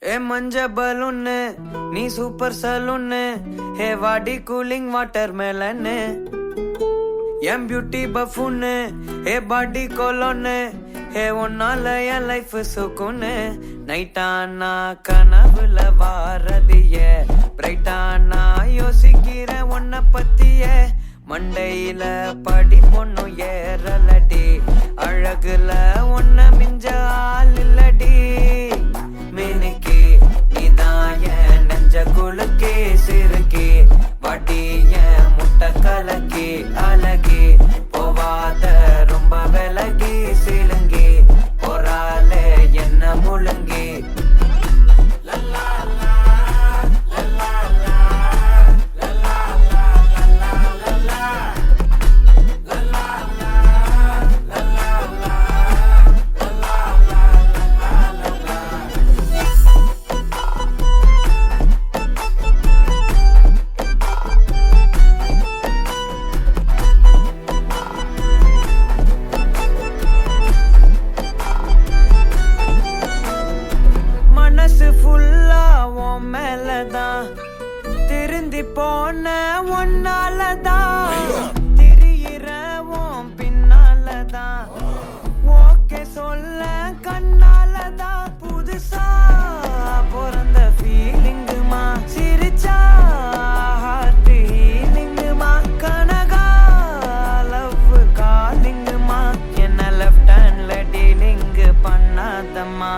ஏ மஞ்ச பலூன்னு நீ சூப்பர் சலூன்னு ஹே வாடி கூலிங் வாட்டர் மேலன்னு என் பியூட்டி பஃபூன்னு ஹே பாடி கோலோன்னு ஹே உன்னால என் லைஃப் சுக்குன்னு நைட்டானா கனவுல வாரதிய பிரைட்டானா யோசிக்கிற உன்னை பத்திய மண்டையில படி பொண்ணு ஏறலடி அழகுல உன்ன மிஞ்ச ஆள் இல்லடி மினுக்கி நீதான் என் நெஞ்ச குலுக்கி சிறுக்கி வடிய முட்டை கலக்கி அழகி போவாத ரொம்ப விலகி சிலுங்கி போறாலே என்ன முழுங்கி திருந்தி போன ஒன்னாலதான் திரியிறவும் பின்னாலதான் ஓகே சொல்ல கண்ணாலதான் புதுசா பிறந்த ஃபீலிங்குமா சிரிச்சா ஹார்ட் ஹீலிங்குமா கனகா லவ் காலிங்குமா என்ன லெஃப்ட் ஹேண்ட்ல டீலிங் பண்ணாதம்மா